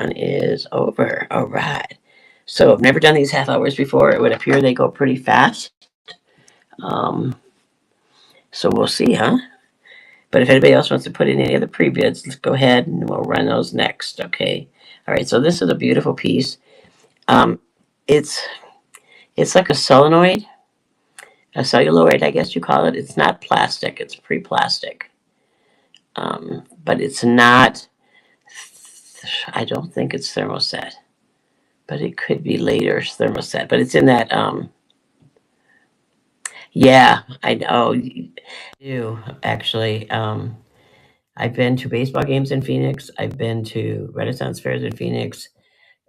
one is over. All right. So I've never done these half hours before. It would appear they go pretty fast. Um, so we'll see, huh? But if anybody else wants to put in any other pre-bids, let's go ahead and we'll run those next. Okay. All right. So this is a beautiful piece. Um, it's it's like a celluloid, I guess you call it. It's not plastic. It's pre-plastic. But it's not. I don't think it's thermoset, but it could be later thermoset. But it's in that. Yeah, I know. Do actually. I've been to baseball games in Phoenix. I've been to Renaissance fairs in Phoenix,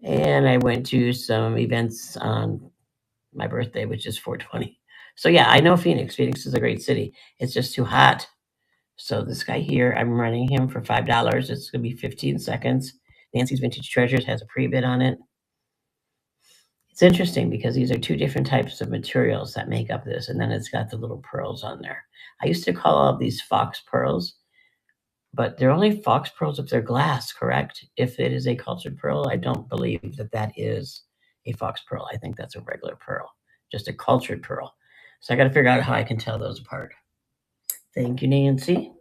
and I went to some events on my birthday, which is 420. So yeah, I know Phoenix. Phoenix is a great city. It's just too hot. So this guy here, I'm running him for $5. It's gonna be 15 seconds. Nancy's Vintage Treasures has a pre-bid on it. It's interesting because these are two different types of materials that make up this, and then it's got the little pearls on there. I used to call all of these fox pearls, but they're only fox pearls if they're glass, correct? If it is a cultured pearl, I don't believe that that is a fox pearl. I think that's a regular pearl, just a cultured pearl. So I got to figure out how I can tell those apart. Thank you, Nancy.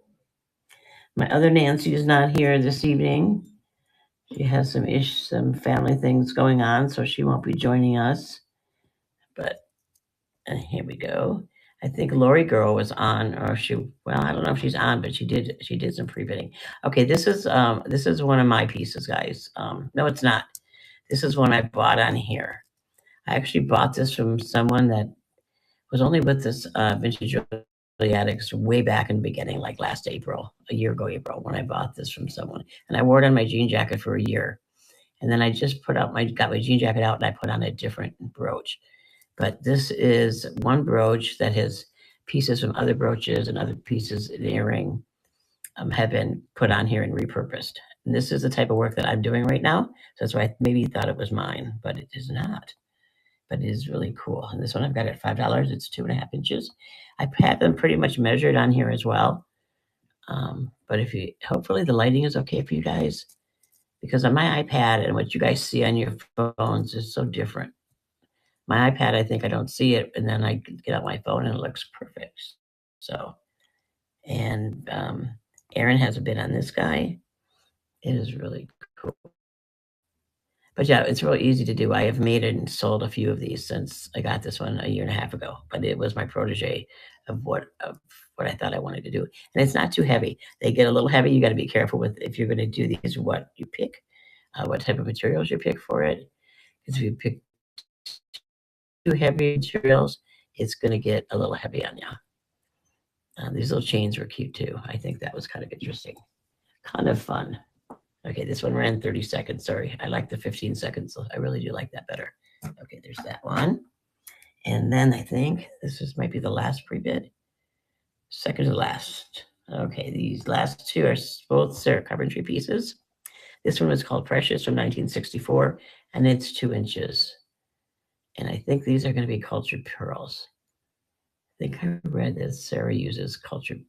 My other Nancy is not here this evening. She has some family things going on, so she won't be joining us. But here we go. I think Lori Girl was on, or she. Well, I don't know if she's on, but she did some pre-bidding. Okay, this is one of my pieces, guys. No, it's not. This is one I bought on here. I actually bought this from someone that was only with this vintage addicts way back in the beginning, like last April, a year ago April, when I bought this from someone, and I wore it on my jean jacket for a year, and then I just got my jean jacket out and I put on a different brooch. But this is one brooch that has pieces from other brooches and other pieces in the earring have been put on here and repurposed. And this is the type of work that I'm doing right now. So that's why I maybe thought it was mine, but it is not. But it is really cool. And this one I've got at $5. It's 2.5 inches. I have them pretty much measured on here as well. But if you, hopefully the lighting is okay for you guys, because on my iPad and what you guys see on your phones is so different. My iPad, I think I don't see it, and then I get out my phone and it looks perfect. So, and Aaron has a bid on this guy. It is really cool. But yeah, it's real easy to do. I have made and sold a few of these since I got this one a year and a half ago. But it was my protege of what I thought I wanted to do, and it's not too heavy. They get a little heavy. You got to be careful with if you're going to do these. What you pick, what type of materials you pick for it. Because if you pick too heavy materials, it's going to get a little heavy on you. These little chains were cute too. I think that was kind of interesting, kind of fun. Okay, this one ran 30 seconds. Sorry, I like the 15 seconds. I really do like that better. Okay, there's that one. And then I think might be the last pre-bid. Second to last. Okay, these last two are both Sarah Coventry pieces. This one was called Precious from 1964, and it's 2 inches. And I think these are going to be cultured pearls. I think I read that Sarah uses cultured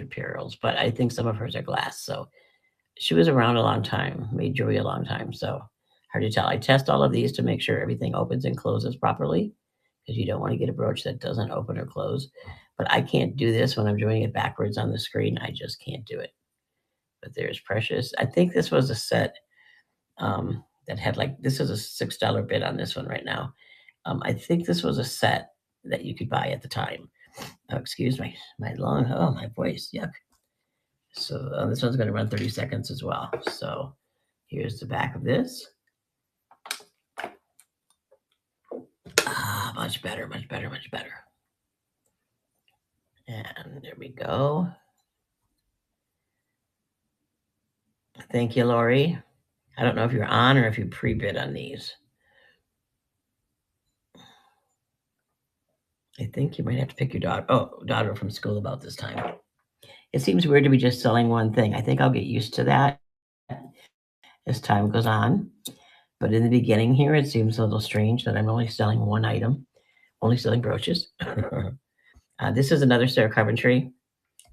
pearls, but I think some of hers are glass. So she was around a long time, made jewelry a long time. So hard to tell. I test all of these to make sure everything opens and closes properly, because you don't want to get a brooch that doesn't open or close. But I can't do this when I'm doing it backwards on the screen. I just can't do it. But there's Precious. I think this was a set that had this is a $6 bid on this one right now. I think this was a set that you could buy at the time. Oh, excuse me, my voice, yuck. So this one's going to run 30 seconds as well. So here's the back of this. Much better, much better, much better. And there we go. Thank you, Lori. I don't know if you're on or if you pre-bid on these. I think you might have to pick your daughter from school about this time. It seems weird to be just selling one thing. I think I'll get used to that as time goes on. But in the beginning here, it seems a little strange that I'm only selling one item, only selling brooches. This is another Sarah Coventry.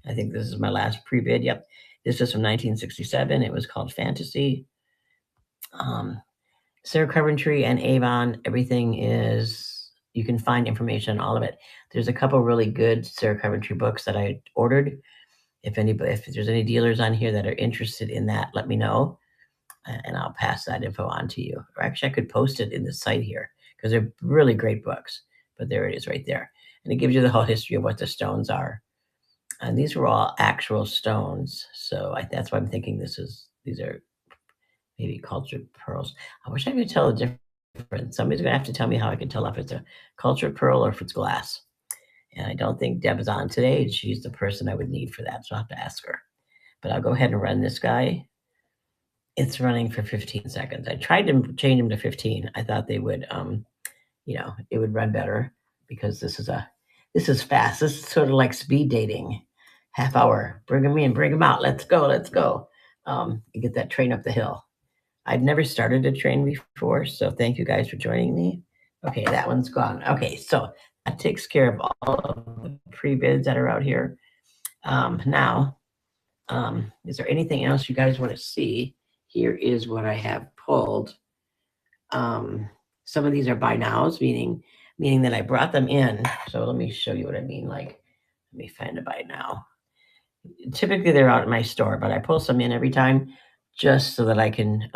I think this is my last pre-bid. Yep. This is from 1967. It was called Fantasy. Sarah Coventry and Avon, everything is, you can find information on all of it. There's a couple really good Sarah Coventry books that I ordered. If there's any dealers on here that are interested in that, let me know, and I'll pass that info on to you. Or actually, I could post it in the site here because they're really great books. But there it is right there, and it gives you the whole history of what the stones are. And these were all actual stones, so that's why I'm thinking these are maybe cultured pearls. I wish I could tell the difference. Somebody's gonna have to tell me how I can tell if it's a cultured pearl or if it's glass. And I don't think Deb is on today, and she's the person I would need for that, so I'll have to ask her. But I'll go ahead and run this guy. It's running for 15 seconds. I tried to change them to 15. I thought they would, it would run better because this is fast. This is sort of like speed dating. Half hour. Bring them in, bring them out. Let's go, let's go. You get that train up the hill. I've never started a train before, so thank you guys for joining me. Okay, that one's gone. Okay, so that takes care of all of the pre-bids that are out here. Now, is there anything else you guys want to see? Here is what I have pulled. Some of these are buy nows, meaning that I brought them in. So let me show you what I mean. Like, let me find a buy now. Typically they're out at my store, but I pull some in every time just so that I can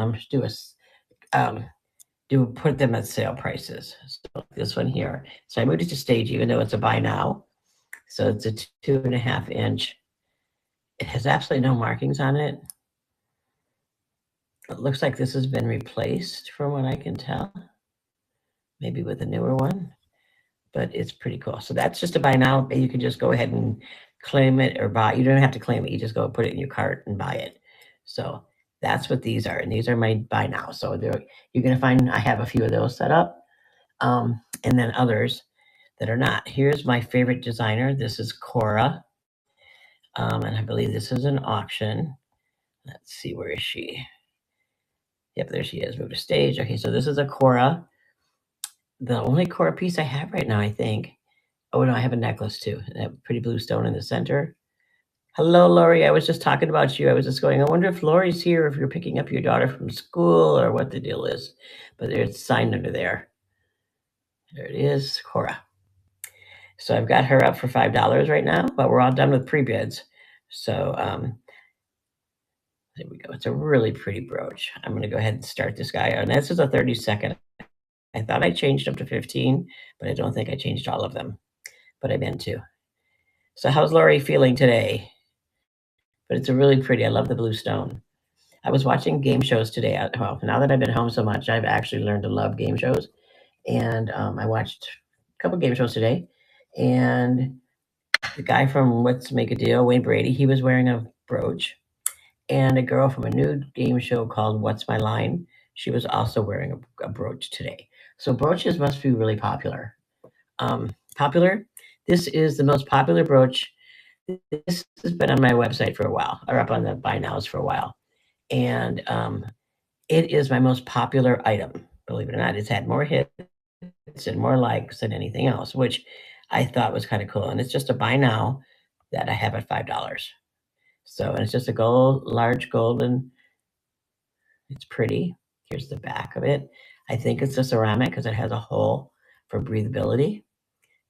put them at sale prices. So this one here. So I moved it to stage, even though it's a buy now. So it's a 2.5 inch. It has absolutely no markings on it. It looks like this has been replaced from what I can tell. Maybe with a newer one, but it's pretty cool. So that's just a buy now. You can just go ahead and claim it or buy. You don't have to claim it. You just go put it in your cart and buy it. So that's what these are. And these are my buy now. So you're going to find I have a few of those set up. And then others that are not. Here's my favorite designer. This is Cora. And I believe this is an auction. Let's see, where is she? Yep, there she is. Move to stage. Okay, so this is a Cora. The only Cora piece I have right now, I think. Oh, no, I have a necklace too. That pretty blue stone in the center. Hello, Lori. I was just talking about you. I was just going, I wonder if Lori's here, if you're picking up your daughter from school or what the deal is. But there's signed under there. There it is, Cora. So I've got her up for $5 right now, but we're all done with pre-bids. So there we go. It's a really pretty brooch. I'm going to go ahead and start this guy. And this is a 30-second. I thought I changed them to 15, but I don't think I changed all of them. But I meant to. So how's Lori feeling today? But it's a really pretty. I love the blue stone. I was watching game shows today. Well, now that I've been home so much, I've actually learned to love game shows. And I watched a couple game shows today. And the guy from Let's Make a Deal, Wayne Brady, he was wearing a brooch. And a girl from a new game show called What's My Line, she was also wearing a brooch today. So brooches must be really popular. Popular? This is the most popular brooch. This has been on my website for a while, or up on the buy nows for a while. And it is my most popular item. Believe it or not, it's had more hits and more likes than anything else, which I thought was kind of cool. And it's just a buy now that I have at $5. So, and it's just a large golden. It's pretty. Here's the back of it. I think it's a ceramic because it has a hole for breathability,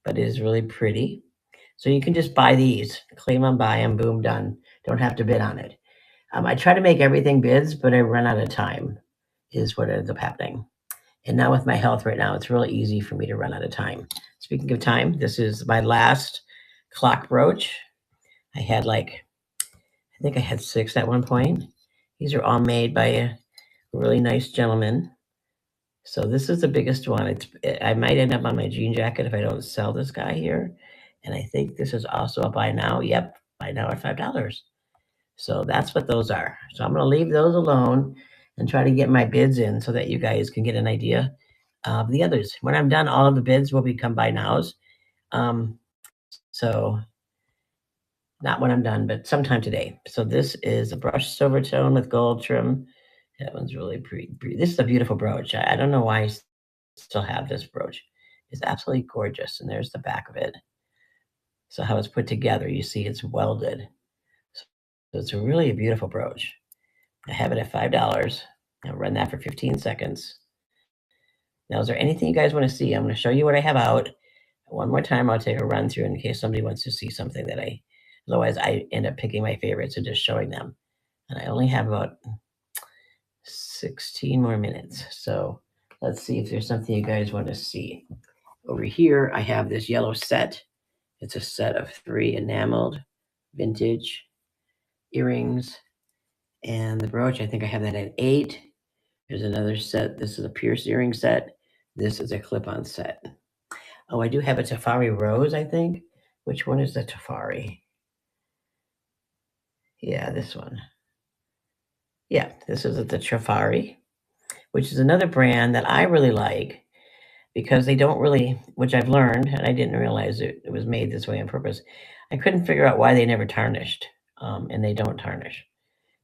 but it is really pretty. So you can just buy these, claim them, buy them, boom, done. Don't have to bid on it. I try to make everything bids, but I run out of time, is what ends up happening. And now with my health right now, it's really easy for me to run out of time. Speaking of time, this is my last clock brooch. I think I had 6 at one point. These are all made by a really nice gentleman. So this is the biggest one. I might end up on my jean jacket if I don't sell this guy here. And I think this is also a buy now. Yep, buy now at $5. So that's what those are. So I'm going to leave those alone and try to get my bids in so that you guys can get an idea of the others. When I'm done, all of the bids will become buy nows. So not when I'm done, but sometime today. So this is a brushed silver tone with gold trim. That one's really pretty. This is a beautiful brooch. I don't know why I still have this brooch. It's absolutely gorgeous. And there's the back of it. So how it's put together, you see it's welded. So it's really a beautiful brooch. I have it at $5. I'll run that for 15 seconds. Now, is there anything you guys want to see? I'm going to show you what I have out. One more time, I'll take a run through in case somebody wants to see something that otherwise I end up picking my favorites and just showing them. And I only have about 16 more minutes. So let's see if there's something you guys want to see. Over here, I have this yellow set. It's a set of 3 enameled vintage earrings. And the brooch, I think I have that at 8. There's another set. This is a pierced earring set. This is a clip-on set. Oh, I do have a Tafari Rose, I think. Which one is the Tafari? Yeah, this one. Yeah, this is the Tafari, which is another brand that I really like because they don't really, which I've learned, and I didn't realize it was made this way on purpose. I couldn't figure out why they never tarnished, and they don't tarnish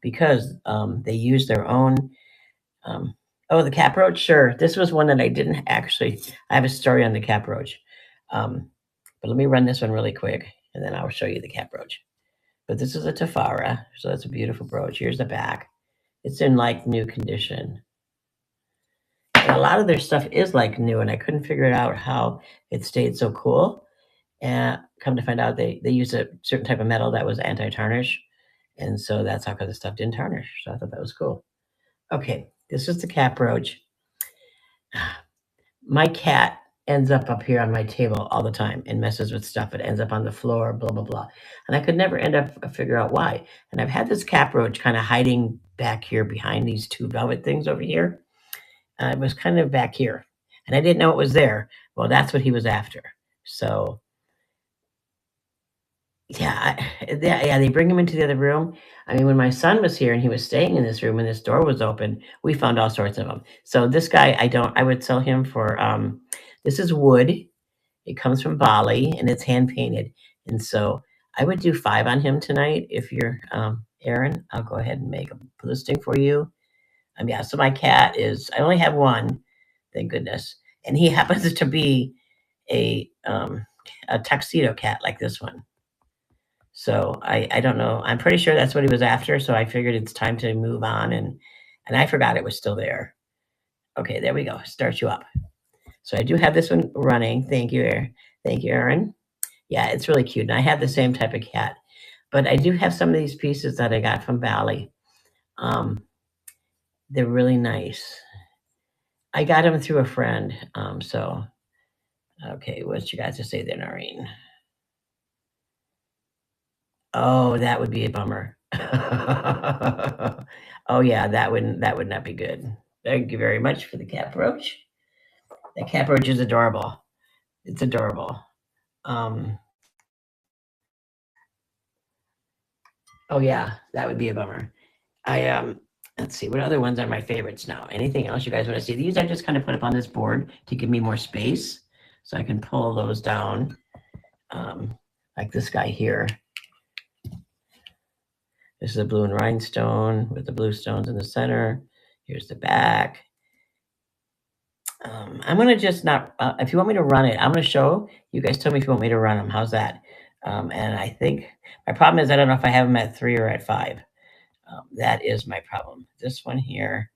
because they use their own. Oh, the cap roach, sure. This was one that I didn't actually. I have a story on the cap roach, but let me run this one really quick, and then I'll show you the cap roach. But this is a Tafara, so that's a beautiful brooch. Here's the back. It's in like new condition. And a lot of their stuff is like new, and I couldn't figure out how it stayed so cool. And come to find out, they use a certain type of metal that was anti-tarnish, and so that's how the stuff didn't tarnish. So I thought that was cool. Okay, this is the cap roach. My cat ends up here on my table all the time and messes with stuff. It ends up on the floor, blah blah blah, and I could never end up figure out why. And I've had this cap roach kind of hiding back here behind these 2 velvet things over here. It was kind of back here, and I didn't know it was there. Well, that's what he was after. So yeah, yeah, they bring him into the other room. I mean, when my son was here and he was staying in this room and this door was open, we found all sorts of them. So this guy, I would sell him for, this is wood. It comes from Bali and it's hand painted. And so I would do 5 on him tonight if you're, Aaron. I'll go ahead and make a listing for you. Yeah, so my cat is, I only have one, thank goodness. And he happens to be a tuxedo cat like this one. So I don't know. I'm pretty sure that's what he was after. So I figured it's time to move on, and I forgot it was still there. Okay, there we go. Start you up. So I do have this one running. Thank you, Aaron. Thank you, Aaron. Yeah, it's really cute. And I have the same type of cat, but I do have some of these pieces that I got from Bali. They're really nice. I got them through a friend. So okay, what you got to say there, Noreen? Oh, that would be a bummer. Oh yeah, that would not be good. Thank you very much for the cat brooch. The cat brooch is adorable. It's adorable. Oh yeah, that would be a bummer. Let's see, what other ones are my favorites now? Anything else you guys want to see? These I just kind of put up on this board to give me more space so I can pull those down. Like this guy here. This is a blue and rhinestone with the blue stones in the center. Here's the back. I'm going to just not, if you want me to run it, I'm going to show. You guys tell me if you want me to run them. How's that? And I think my problem is I don't know if I have them at 3 or at 5. That is my problem. This one here,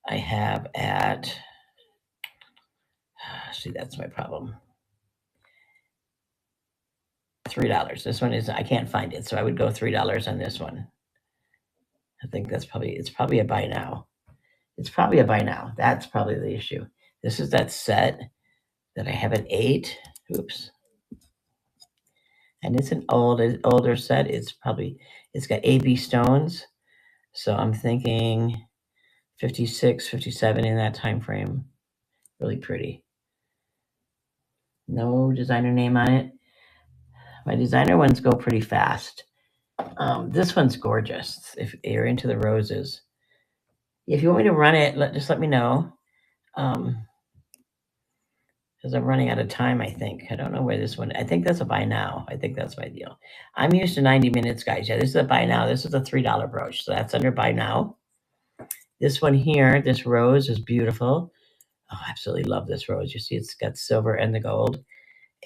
I have at, see, that's my problem. $3. This one is, I can't find it. So I would go $3 on this one. I think it's probably a buy now. It's probably a buy now. That's probably the issue. This is that set that I have at 8. Oops. And it's an older set. It's got AB stones. So I'm thinking 56, 57 in that time frame. Really pretty. No designer name on it. My designer ones go pretty fast. This one's gorgeous. If you're into the roses. If you want me to run it, just let me know. Because I'm running out of time, I think. I don't know where this one, I think that's a buy now. I think that's my deal. I'm used to 90 minutes, guys. Yeah, this is a buy now. This is a $3 brooch. So that's under buy now. This one here, this rose is beautiful. Oh, I absolutely love this rose. You see, it's got silver and the gold.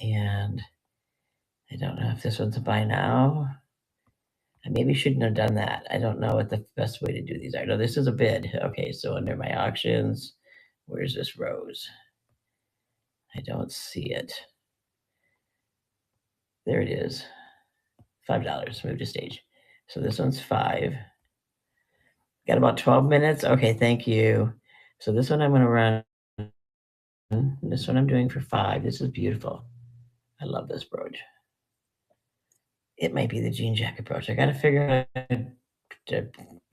And I don't know if this one's a buy now. I maybe shouldn't have done that. I don't know what the best way to do these are. No, this is a bid. Okay, so under my auctions, where's this rose? I don't see it. There it is. $5. Move to stage. So this one's 5. Got about 12 minutes. Okay, thank you. So this one I'm going to run. This one I'm doing for 5. This is beautiful. I love this brooch. It might be the jean jacket brooch. I got to figure out a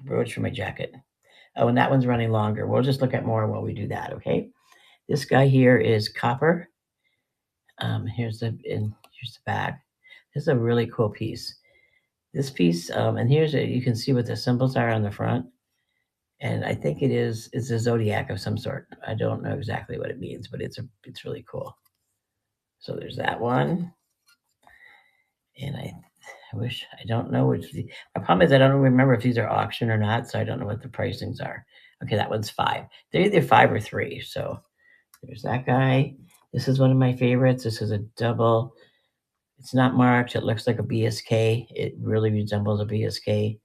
brooch for my jacket. Oh, and that one's running longer. We'll just look at more while we do that, okay? This guy here is copper. Here's the back. This is a really cool piece. This piece, and you can see what the symbols are on the front. And I think it's a zodiac of some sort. I don't know exactly what it means, but it's really cool. So there's that one. And I don't know which. My problem is I don't remember if these are auction or not, so I don't know what the pricings are. Okay, that one's 5. They're either 5 or 3. So there's that guy. This is one of my favorites. This is a double. It's not marked. It looks like a BSK. It really resembles a BSK.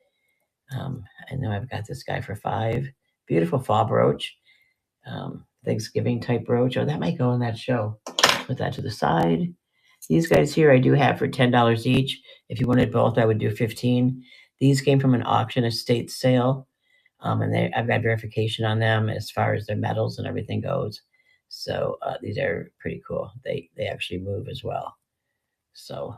I know I've got this guy for 5. Beautiful fall brooch. Thanksgiving type brooch. Oh, that might go in that show. Put that to the side. These guys here I do have for $10 each. If you wanted both, I would do 15. These came from an auction estate sale. And I've got verification on them as far as their metals and everything goes. So these are pretty cool. They actually move as well. So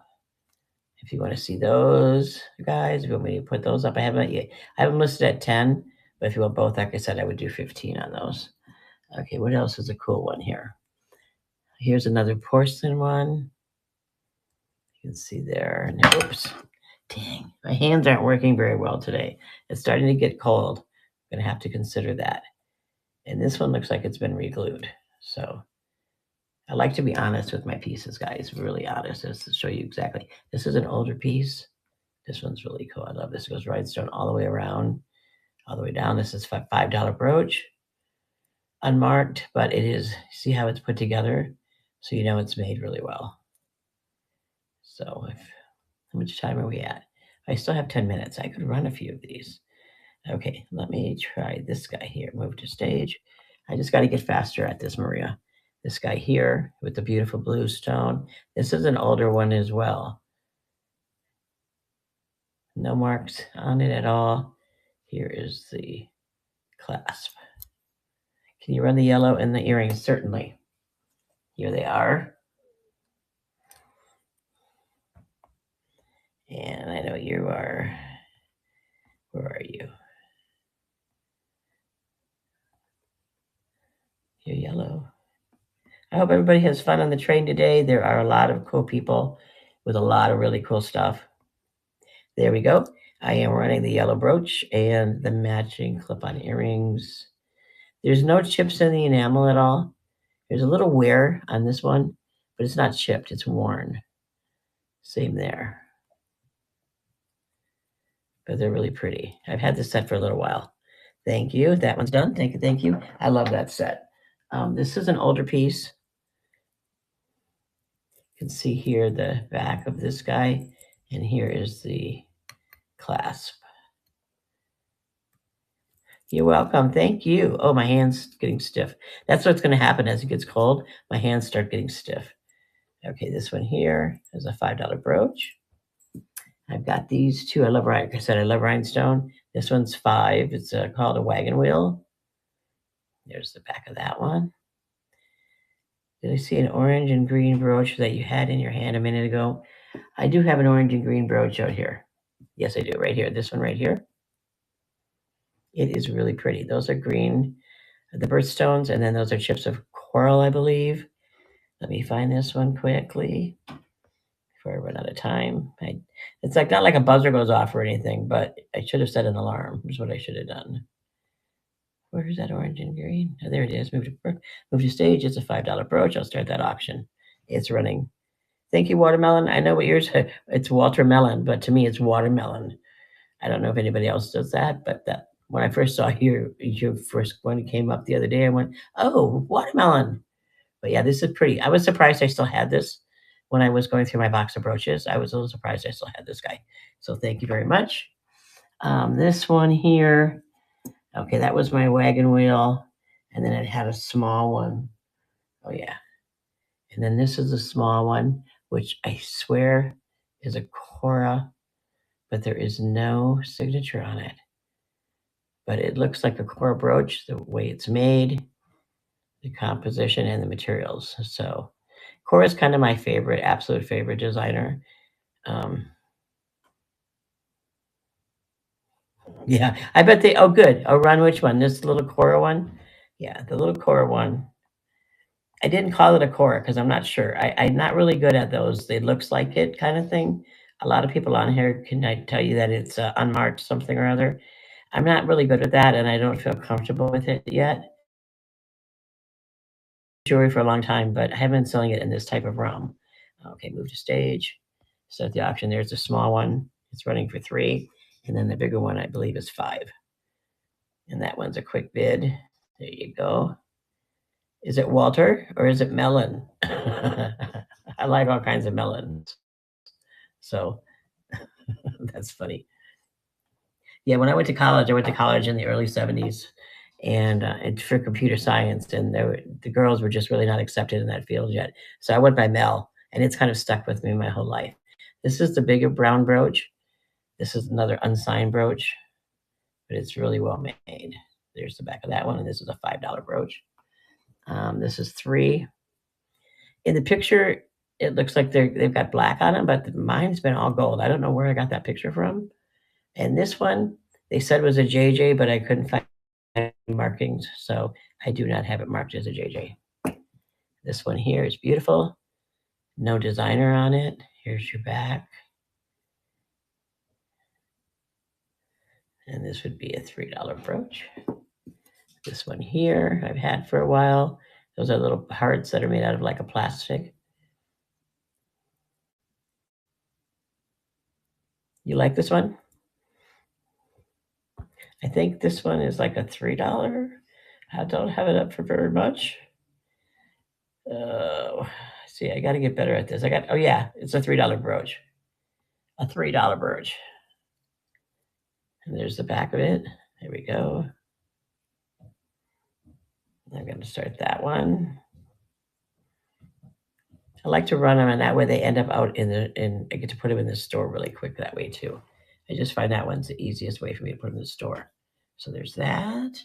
if you want to see those guys, if you want me to put those up, I have them listed at 10. But if you want both, like I said, I would do 15 on those. Okay, what else is a cool one here? Here's another porcelain one. You can see there. And oops, dang, my hands aren't working very well today. It's starting to get cold. I'm going to have to consider that. And this one looks like it's been re-glued. So I like to be honest with my pieces, guys. Really honest, just to show you exactly. This is an older piece. This one's really cool. I love this. It goes rhinestone all the way around, all the way down. This is $5 brooch. Unmarked, but it is. See how it's put together? So you know it's made really well. So how much time are we at? I still have 10 minutes. I could run a few of these. Okay, let me try this guy here. Move to stage. I just got to get faster at this, Maria. This guy here with the beautiful blue stone. This is an older one as well. No marks on it at all. Here is the clasp. Can you run the yellow and the earrings? Certainly. Here they are. And I know you are. Where are you? You're yellow. I hope everybody has fun on the train today. There are a lot of cool people with a lot of really cool stuff. There we go. I am running the yellow brooch and the matching clip-on earrings. There's no chips in the enamel at all. There's a little wear on this one, but it's not chipped. It's worn. Same there. But they're really pretty. I've had this set for a little while. Thank you. That one's done. Thank you. Thank you. I love that set. This is an older piece. You can see here the back of this guy, and here is the clasp. You're welcome. Thank you. Oh, my hand's getting stiff. That's what's going to happen as it gets cold. My hands start getting stiff. Okay, this one here is a $5 brooch. I've got these two. Like I said, I love rhinestone. This one's 5. It's called a wagon wheel. There's the back of that one. Did I see an orange and green brooch that you had in your hand a minute ago? I do have an orange and green brooch out here. Yes, I do. Right here. This one right here. It is really pretty. Those are green, the birthstones, and then those are chips of coral, I believe. Let me find this one quickly before I run out of time. It's like not like a buzzer goes off or anything, but I should have set an alarm. Is what I should have done. Where's that orange and green? Oh, there it is. Move to stage. It's a $5 brooch. I'll start that auction. It's running. Thank you, watermelon. I know what yours. It's watermelon, but to me, it's watermelon. I don't know if anybody else does that, but that when I first saw your first one came up the other day, I went, "Oh, watermelon!" But yeah, this is pretty. I was surprised I still had this when I was going through my box of brooches. I was a little surprised I still had this guy. So thank you very much. This one here, okay, that was my wagon wheel. And then it had a small one. Oh, yeah. And then this is a small one, which I swear is a Cora, but there is no signature on it. But it looks like a Cora brooch, the way it's made, the composition, and the materials. So Cora is kind of my favorite, absolute favorite designer. Yeah, I bet they, oh, good. Oh, Ron, which one? This little Cora one? Yeah, the little Cora one. I didn't call it a Cora because I'm not sure. I'm not really good at those. It looks like it kind of thing. A lot of people on here can I tell you that it's unmarked something or other. I'm not really good at that, and I don't feel comfortable with it yet. Jewelry for a long time, but I haven't been selling it in this type of realm. Okay, move to stage. So at the auction, there's a small one. It's running for 3, and then the bigger one, I believe, is 5. And that one's a quick bid. There you go. Is it Walter or is it melon? I like all kinds of melons. So that's funny. Yeah, when I went to college, I went to college in the early 70s and for computer science, and the girls were just really not accepted in that field yet. So I went by Mel, and it's kind of stuck with me my whole life. This is the bigger brown brooch. This is another unsigned brooch, but it's really well made. There's the back of that one, and this is a $5 brooch. This is 3. In the picture, it looks like they've got black on them, but mine's been all gold. I don't know where I got that picture from. And this one, they said was a JJ, but I couldn't find any markings, so I do not have it marked as a JJ. This one here is beautiful. No designer on it. Here's your back. And this would be a $3 brooch. This one here, I've had for a while. Those are little hearts that are made out of like a plastic. You like this one? I think this one is like a $3. I don't have it up for very much. See, I got to get better at this. Oh yeah, it's a $3 brooch. A $3 brooch. And there's the back of it. There we go. I'm going to start that one. I like to run them, and that way they end up out I get to put them in the store really quick that way too. I just find that one's the easiest way for me to put them in the store. So there's that.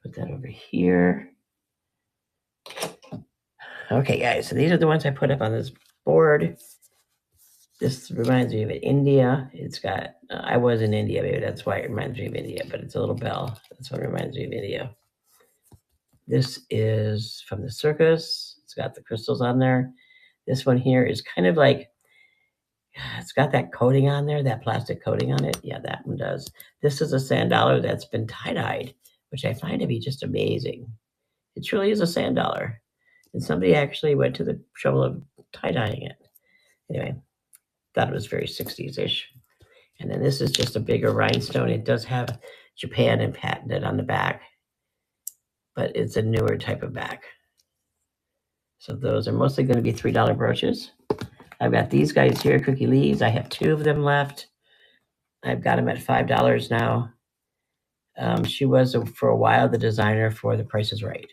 Put that over here. Okay, guys, so these are the ones I put up on this board. This reminds me of India. It's got, I was in India, maybe that's why it reminds me of India, but it's a little bell. That's what reminds me of India. This is from the circus. It's got the crystals on there. This one here is kind of like, it's got that coating on there, that plastic coating on it. Yeah, that one does. This is a sand dollar that's been tie-dyed, which I find to be just amazing. It truly is a sand dollar. And somebody actually went to the trouble of tie-dyeing it. Anyway, thought it was very 60s-ish. And then this is just a bigger rhinestone. It does have Japan and patented on the back, but it's a newer type of back. So those are mostly going to be $3 brooches. I've got these guys here, Cookie Lee's. I have 2 of them left. I've got them at $5 now. She was, for a while, the designer for the Price is Right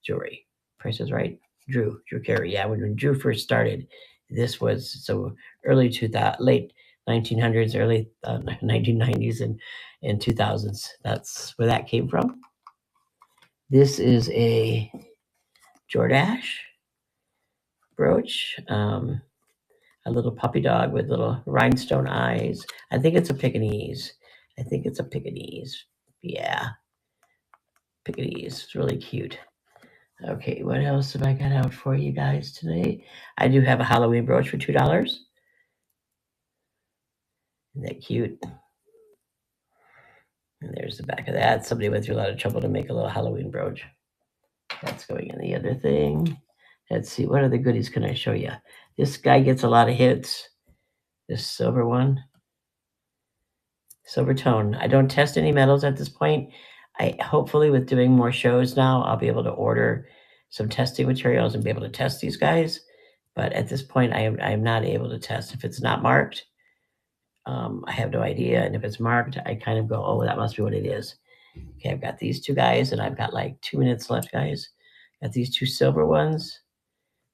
jewelry. Price is Right? Drew Carey. Yeah, when Drew first started, this was so early 2000, late 1900s, early 1990s, and 2000s. That's where that came from. This is a Jordache brooch. A little puppy dog with little rhinestone eyes. I think it's a Pekingese. Yeah, Pekingese. It's really cute. Okay, what else have I got out for you guys today? I do have a Halloween brooch for $2. Isn't that cute? And there's the back of that. Somebody went through a lot of trouble to make a little Halloween brooch. That's going in the other thing. Let's see, what other goodies can I show you? This guy gets a lot of hits. This silver one. Silver tone. I don't test any metals at this point. I hopefully with doing more shows now, I'll be able to order some testing materials and be able to test these guys. But at this point, I am not able to test. If it's not marked, I have no idea. And if it's marked, I kind of go, oh, that must be what it is. Okay, I've got these two guys, and I've got like 2 minutes left, guys. Got these two silver ones.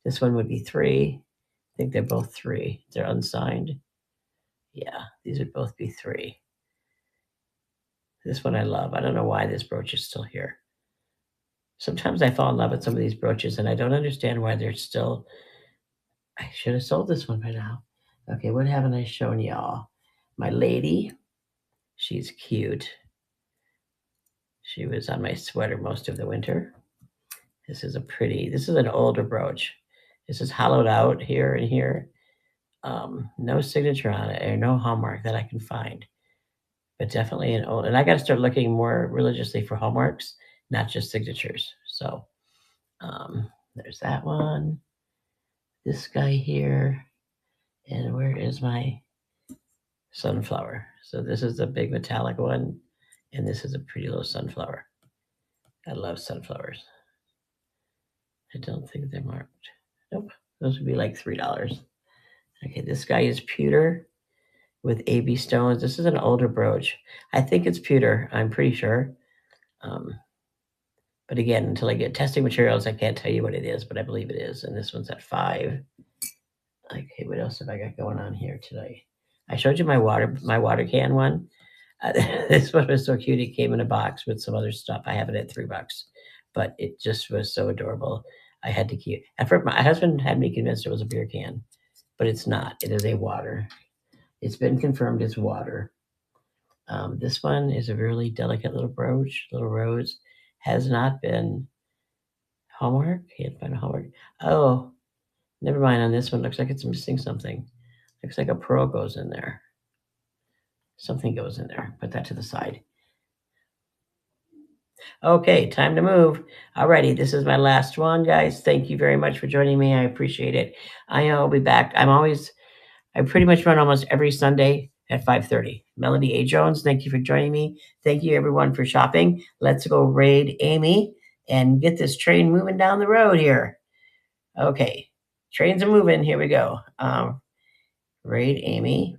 This one would be 3. I think they're both 3. They're unsigned. Yeah, these would both be 3. This one I love. I don't know why this brooch is still here. Sometimes I fall in love with some of these brooches, and I don't understand why they're still. I should have sold this one by now. Okay, what haven't I shown y'all? My lady, she's cute. She was on my sweater most of the winter. This is an older brooch. This is hollowed out here and here. No signature on it or no hallmark that I can find, but definitely an old. And I got to start looking more religiously for hallmarks, not just signatures. So there's that one. This guy here, and where is my sunflower? So this is the big metallic one, and this is a pretty little sunflower. I love sunflowers. I don't think they're marked. Nope, those would be like $3. Okay, this guy is pewter with AB stones. This is an older brooch. I think it's pewter. I'm pretty sure. But again, until I get testing materials, I can't tell you what it is, but I believe it is. And this one's at 5. Okay, what else have I got going on here today? I showed you my water can one. This one was so cute. It came in a box with some other stuff. I have it at $3, but it just was so adorable. I had to keep. At first, my husband had me convinced it was a beer can, but it's not. It is a water. It's been confirmed it's water. This one is a really delicate little brooch, little rose. Has not been hallmark. Can't find a hallmark. Oh, never mind. On this one, looks like it's missing something. Looks like a pearl goes in there. Something goes in there. Put that to the side. Okay, time to move. Alrighty, this is my last one, guys. Thank you very much for joining me. I appreciate it. I'll be back. I pretty much run almost every Sunday at 5:30. Melody A. Jones, thank you for joining me. Thank you everyone for shopping. Let's go raid Amy and get this train moving down the road here. Okay, trains are moving. Here we go. Raid Amy.